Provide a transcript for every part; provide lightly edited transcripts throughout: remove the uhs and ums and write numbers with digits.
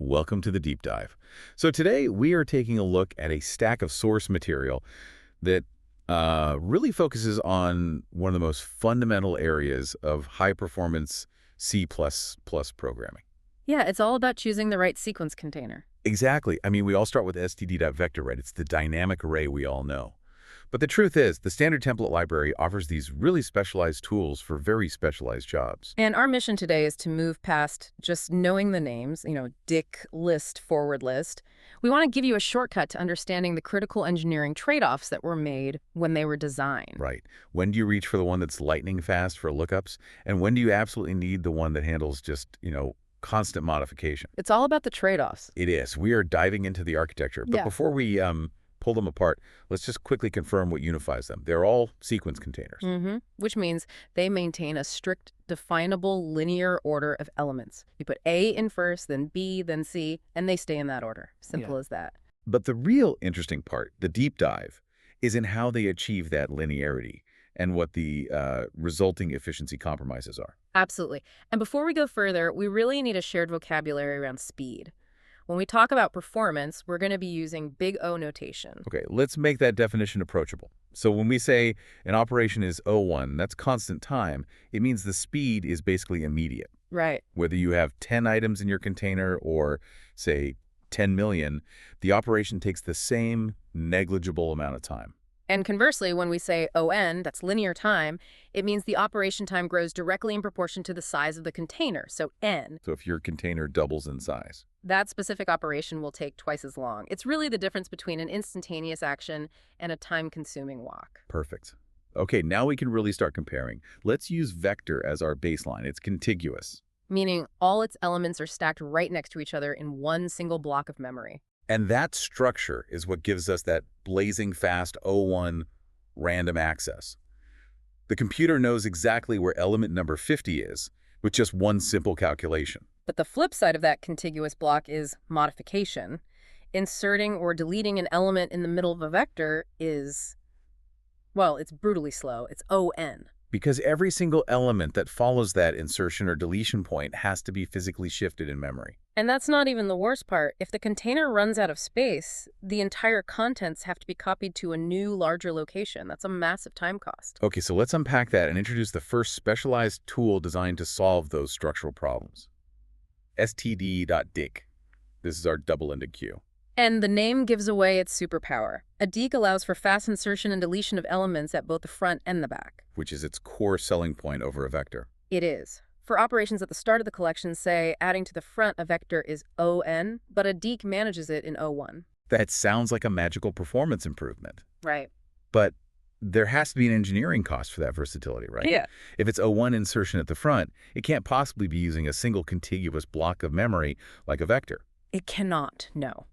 Welcome to the deep dive. So today we are taking a look at a stack of source material that really focuses on one of the most fundamental areas of high-performance C++ programming. Yeah, it's all about choosing the right sequence container. Exactly. I mean, we all start with std.vector, right? It's the dynamic array we all know. But the truth is, the standard template library offers these really specialized tools for very specialized jobs. And our mission today is to move past just knowing the names, deque, list, forward list. We want to give you a shortcut to understanding the critical engineering trade-offs that were made when they were designed. Right. When do you reach for the one that's lightning fast for lookups? And when do you absolutely need the one that handles just, constant modification? It's all about the trade-offs. It is. We are diving into the architecture. But before we pull them apart, let's just quickly confirm what unifies them. They're all sequence containers. Which means they maintain a strict, definable linear order of elements. You put A in first, then B, then C, and they stay in that order. Simple as that. But the real interesting part, the deep dive, is in how they achieve that linearity and what the resulting efficiency compromises are. Absolutely. And before we go further, we really need a shared vocabulary around speed. When we talk about performance, we're going to be using big O notation. Okay, let's make that definition approachable. So when we say an operation is O1, that's constant time, it means the speed is basically immediate. Right. Whether you have 10 items in your container or, say, 10 million, the operation takes the same negligible amount of time. And conversely, when we say ON, that's linear time, it means the operation time grows directly in proportion to the size of the container, so N. So if your container doubles in size, that specific operation will take twice as long. It's really the difference between an instantaneous action and a time-consuming walk. Perfect. Okay, now we can really start comparing. Let's use vector as our baseline. It's contiguous. Meaning all its elements are stacked right next to each other in one single block of memory. And that structure is what gives us that blazing fast O1 random access. The computer knows exactly where element number 50 is with just one simple calculation. But the flip side of that contiguous block is modification. Inserting or deleting an element in the middle of a vector is, well, it's brutally slow. It's ON. Because every single element that follows that insertion or deletion point has to be physically shifted in memory. And that's not even the worst part. If the container runs out of space, the entire contents have to be copied to a new, larger location. That's a massive time cost. Okay, so let's unpack that and introduce the first specialized tool designed to solve those structural problems. std.deque. This is our double-ended queue. And the name gives away its superpower. A deque allows for fast insertion and deletion of elements at both the front and the back. Which is its core selling point over a vector. It is. For operations at the start of the collection, say, adding to the front a vector is ON, but a deque manages it in O1. That sounds like a magical performance improvement. Right. But there has to be an engineering cost for that versatility, right? Yeah. If it's O1 insertion at the front, it can't possibly be using a single contiguous block of memory like a vector. It cannot, no.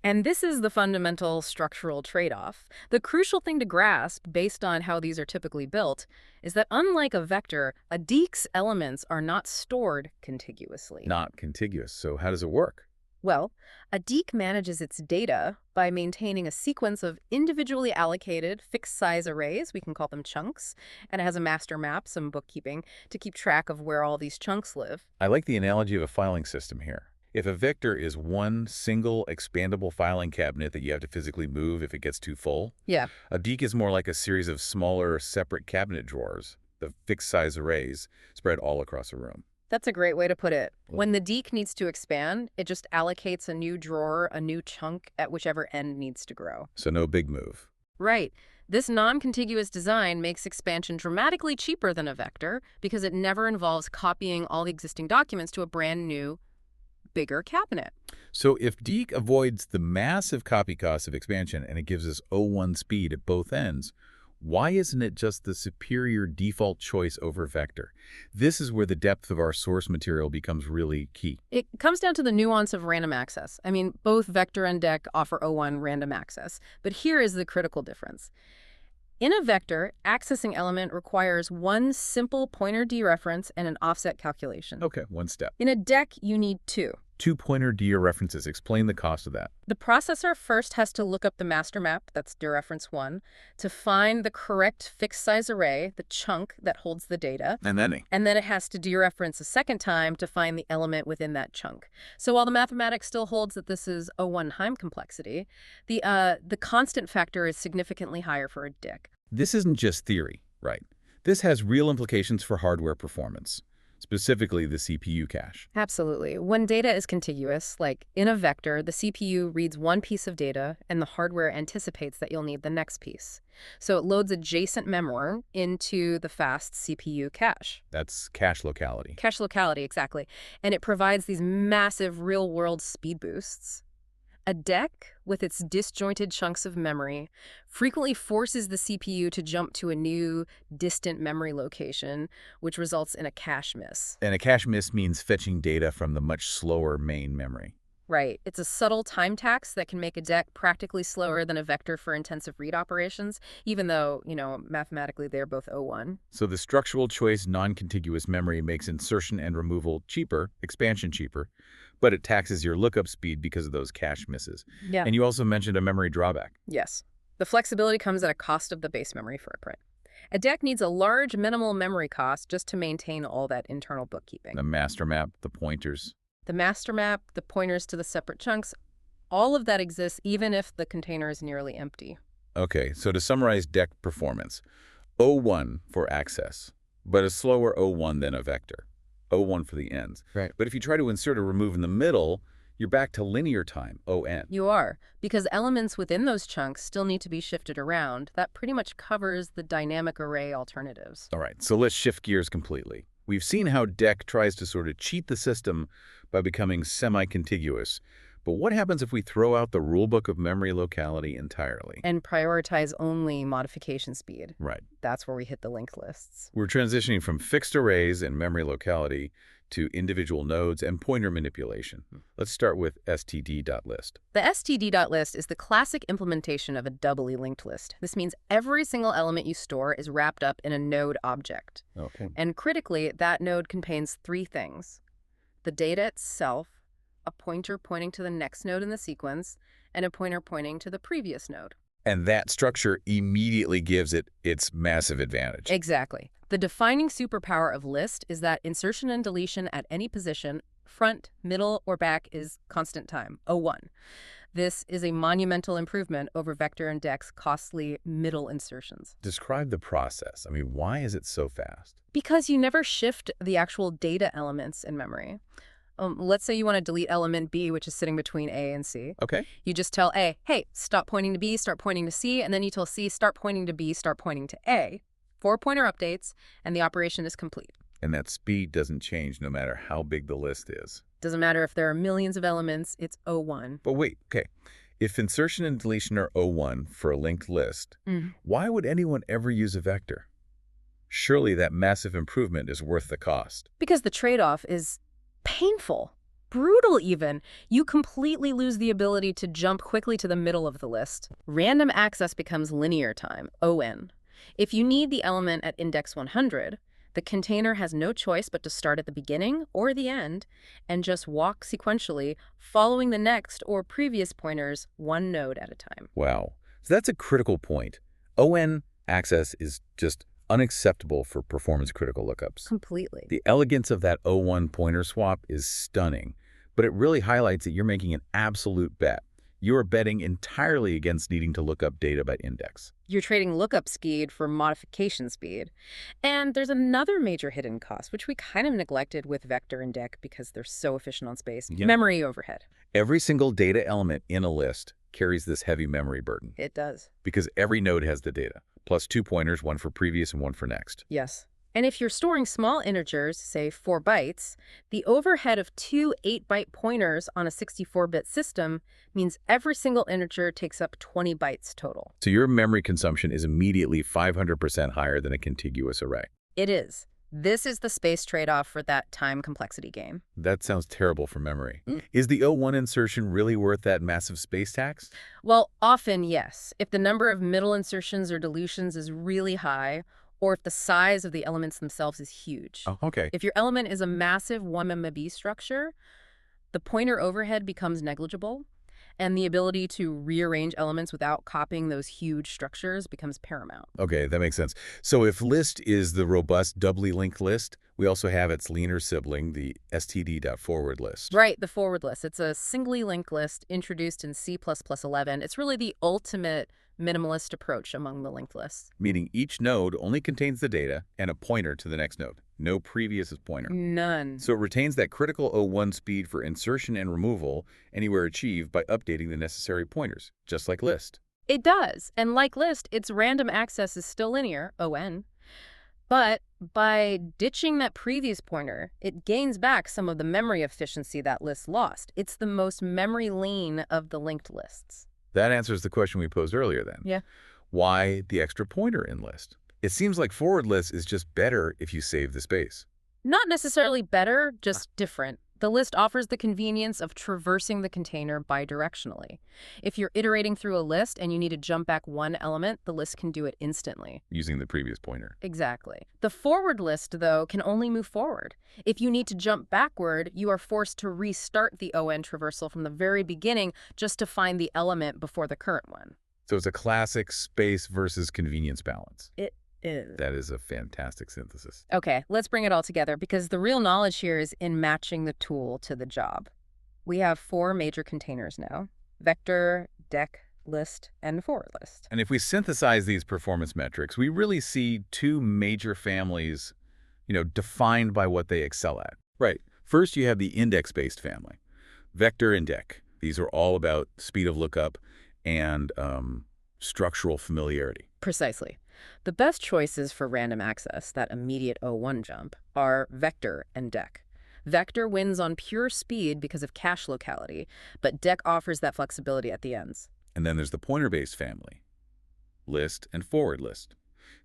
And this is the fundamental structural trade-off. The crucial thing to grasp, based on how these are typically built, is that unlike a vector, a deque's elements are not stored contiguously. Not contiguous. So how does it work? Well, a deque manages its data by maintaining a sequence of individually allocated fixed-size arrays, we can call them chunks, and it has a master map, some bookkeeping, to keep track of where all these chunks live. I like the analogy of a filing system here. If a vector is one single expandable filing cabinet that you have to physically move if it gets too full, a deque is more like a series of smaller, separate cabinet drawers, the fixed-size arrays, spread all across a room. That's a great way to put it. When the deque needs to expand, it just allocates a new drawer, a new chunk at whichever end needs to grow. So no big move. Right. This non-contiguous design makes expansion dramatically cheaper than a vector because it never involves copying all the existing documents to a brand new bigger cabinet. So if deque avoids the massive copy cost of expansion and it gives us O1 speed at both ends, why isn't it just the superior default choice over vector? This is where the depth of our source material becomes really key. It comes down to the nuance of random access. I mean, both vector and deque offer O1 random access, but here is the critical difference. In a vector, accessing element requires one simple pointer dereference and an offset calculation. Okay, one step. In a deque, you need two. Two-pointer dereferences. Explain the cost of that. The processor first has to look up the master map, that's dereference 1, to find the correct fixed size array, the chunk that holds the data. And then? And then it has to dereference a second time to find the element within that chunk. So while the mathematics still holds that this is O1 time complexity, the constant factor is significantly higher for a deque. This isn't just theory, right? This has real implications for hardware performance, specifically the CPU cache. Absolutely. When data is contiguous, like in a vector, the CPU reads one piece of data and the hardware anticipates that you'll need the next piece. So it loads adjacent memory into the fast CPU cache. That's cache locality. Cache locality, exactly. And it provides these massive real-world speed boosts. A deque, with its disjointed chunks of memory, frequently forces the CPU to jump to a new, distant memory location, which results in a cache miss. And a cache miss means fetching data from the much slower main memory. Right. It's a subtle time tax that can make a deque practically slower than a vector for intensive read operations, even though, mathematically they're both O1. So the structural choice non-contiguous memory makes insertion and removal cheaper, expansion cheaper, but it taxes your lookup speed because of those cache misses. Yeah. And you also mentioned a memory drawback. Yes. The flexibility comes at a cost of the base memory footprint. A deque needs a large minimal memory cost just to maintain all that internal bookkeeping. The master map, the pointers. The master map, the pointers to the separate chunks, all of that exists even if the container is nearly empty. Okay, so to summarize deque performance, O1 for access, but a slower O1 than a vector. O1 for the ends. Right. But if you try to insert or remove in the middle, you're back to linear time, ON. You are, because elements within those chunks still need to be shifted around. That pretty much covers the dynamic array alternatives. All right, so let's shift gears completely. We've seen how deque tries to sort of cheat the system by becoming semi-contiguous. But what happens if we throw out the rulebook of memory locality entirely? And prioritize only modification speed. Right. That's where we hit the linked lists. We're transitioning from fixed arrays and memory locality to individual nodes and pointer manipulation. Let's start with std.list. The std.list is the classic implementation of a doubly linked list. This means every single element you store is wrapped up in a node object. Okay. And critically, that node contains three things: the data itself, a pointer pointing to the next node in the sequence, and a pointer pointing to the previous node. And that structure immediately gives it its massive advantage. Exactly. The defining superpower of list is that insertion and deletion at any position, front, middle, or back, is constant time, O1. This is a monumental improvement over vector and deque's costly middle insertions. Describe the process. I mean, why is it so fast? Because you never shift the actual data elements in memory. Let's say you want to delete element B, which is sitting between A and C. Okay. You just tell A, hey, stop pointing to B, start pointing to C, and then you tell C, start pointing to B, start pointing to A. 4 pointer updates, and the operation is complete. And that speed doesn't change no matter how big the list is. Doesn't matter if there are millions of elements, it's O1. But wait, okay. If insertion and deletion are O1 for a linked list, why would anyone ever use a vector? Surely that massive improvement is worth the cost. Because the trade-off is painful, brutal even. You completely lose the ability to jump quickly to the middle of the list. Random access becomes linear time, ON. If you need the element at index 100, the container has no choice but to start at the beginning or the end and just walk sequentially, following the next or previous pointers one node at a time. Wow. So that's a critical point. ON access is just unacceptable for performance-critical lookups. Completely. The elegance of that O1 pointer swap is stunning, but it really highlights that you're making an absolute bet. You are betting entirely against needing to look up data by index. You're trading lookup speed for modification speed. And there's another major hidden cost, which we kind of neglected with vector and deque because they're so efficient on space. Yep. Memory overhead. Every single data element in a list carries this heavy memory burden. It does. Because every node has the data, plus 2 pointers, one for previous and one for next. Yes. And if you're storing small integers, say 4 bytes, the overhead of 2 8-byte pointers on a 64-bit system means every single integer takes up 20 bytes total. So your memory consumption is immediately 500% higher than a contiguous array. It is. This is the space trade-off for that time complexity game. That sounds terrible for memory. Is the O1 insertion really worth that massive space tax? Well, often, yes. If the number of middle insertions or deletions is really high, or if the size of the elements themselves is huge. Oh, okay. If your element is a massive 1 MB structure, The pointer overhead becomes negligible, and the ability to rearrange elements without copying those huge structures becomes paramount. Okay, that makes sense. So if list is the robust doubly linked list, we also have its leaner sibling, the std.forward list. Right, the forward list. It's a singly linked list introduced in C++11. It's really the ultimate minimalist approach among the linked lists. Meaning each node only contains the data and a pointer to the next node. No previous pointer. None. So it retains that critical O1 speed for insertion and removal anywhere achieved by updating the necessary pointers, just like list. It does. And like list, its random access is still linear, ON. But by ditching that previous pointer, it gains back some of the memory efficiency that list lost. It's the most memory lean of the linked lists. That answers the question we posed earlier then. Yeah. Why the extra pointer in list? It seems like forward list is just better if you save the space. Not necessarily better, just different. The list offers the convenience of traversing the container bidirectionally. If you're iterating through a list and you need to jump back one element, the list can do it instantly. Using the previous pointer. Exactly. The forward list, though, can only move forward. If you need to jump backward, you are forced to restart the ON traversal from the very beginning just to find the element before the current one. So it's a classic space versus convenience balance. It is. That is a fantastic synthesis. Okay, let's bring it all together because the real knowledge here is in matching the tool to the job. We have 4 major containers now: vector, deque, list, and forward list. And if we synthesize these performance metrics, we really see 2 major families, defined by what they excel at. Right. First, you have the index-based family, vector and deque. These are all about speed of lookup and structural familiarity. Precisely. The best choices for random access, that immediate O1 jump, are vector and deque. Vector wins on pure speed because of cache locality, but deque offers that flexibility at the ends. And then there's the pointer-based family, list and forward list.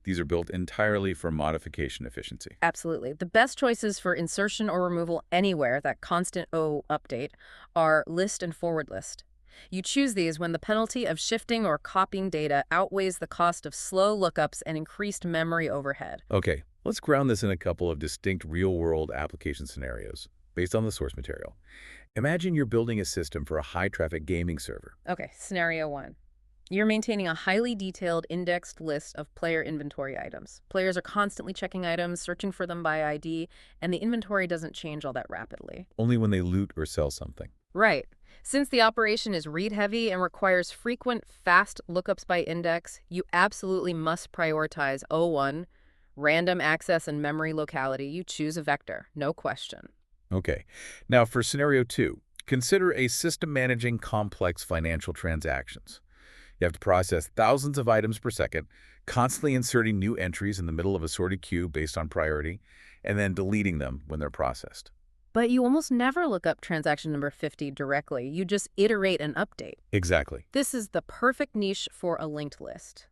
These are built entirely for modification efficiency. Absolutely. The best choices for insertion or removal anywhere, that constant O update, are list and forward list. You choose these when the penalty of shifting or copying data outweighs the cost of slow lookups and increased memory overhead. Okay, let's ground this in a couple of distinct real-world application scenarios based on the source material. Imagine you're building a system for a high-traffic gaming server. Okay, scenario 1. You're maintaining a highly detailed indexed list of player inventory items. Players are constantly checking items, searching for them by ID, and the inventory doesn't change all that rapidly. Only when they loot or sell something. Right. Since the operation is read-heavy and requires frequent, fast lookups by index, you absolutely must prioritize O1, random access and memory locality. You choose a vector, no question. Okay. Now for scenario 2, consider a system managing complex financial transactions. You have to process thousands of items per second, constantly inserting new entries in the middle of a sorted queue based on priority, and then deleting them when they're processed. But you almost never look up transaction number 50 directly. You just iterate and update. Exactly. This is the perfect niche for a linked list.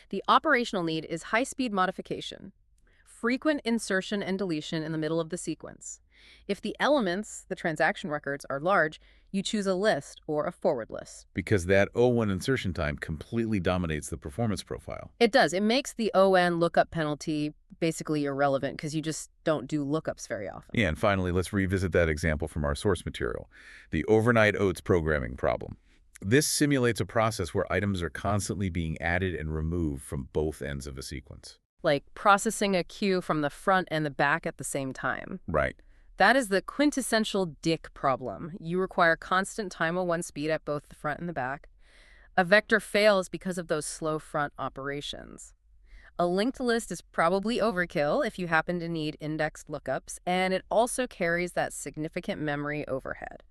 The operational need is high-speed modification, frequent insertion and deletion in the middle of the sequence. If the elements, the transaction records, are large, you choose a list or a forward list. Because that O1 insertion time completely dominates the performance profile. It does. It makes the ON lookup penalty basically irrelevant because you just don't do lookups very often. Yeah, and finally, let's revisit that example from our source material, the overnight oats programming problem. This simulates a process where items are constantly being added and removed from both ends of a sequence. Like processing a queue from the front and the back at the same time. Right. That is the quintessential deque problem. You require constant time of 1 speed at both the front and the back. A vector fails because of those slow front operations. A linked list is probably overkill if you happen to need indexed lookups, and it also carries that significant memory overhead.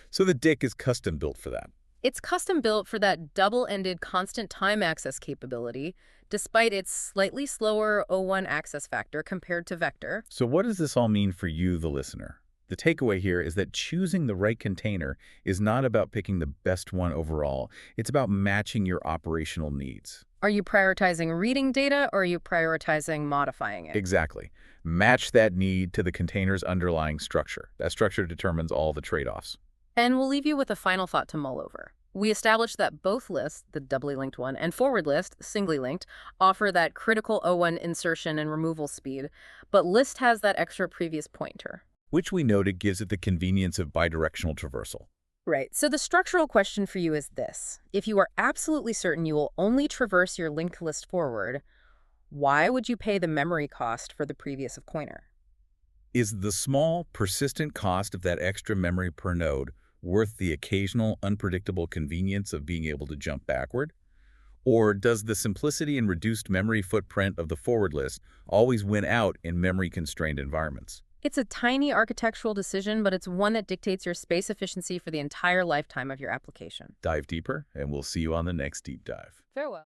So the deque is custom built for that. It's custom built for that double-ended constant time access capability, despite its slightly slower O1 access factor compared to vector. So what does this all mean for you, the listener? The takeaway here is that choosing the right container is not about picking the best one overall. It's about matching your operational needs. Are you prioritizing reading data or are you prioritizing modifying it? Exactly. Match that need to the container's underlying structure. That structure determines all the trade-offs. And we'll leave you with a final thought to mull over. We established that both lists, the doubly linked one and forward list, singly linked, offer that critical O1 insertion and removal speed, but list has that extra previous pointer. which we noted gives it the convenience of bidirectional traversal. Right. So the structural question for you is this. If you are absolutely certain you will only traverse your linked list forward, why would you pay the memory cost for the previous of Coiner? Is the small, persistent cost of that extra memory per node worth the occasional, unpredictable convenience of being able to jump backward? Or does the simplicity and reduced memory footprint of the forward list always win out in memory-constrained environments? It's a tiny architectural decision, but it's one that dictates your space efficiency for the entire lifetime of your application. Dive deeper, and we'll see you on the next deep dive. Farewell.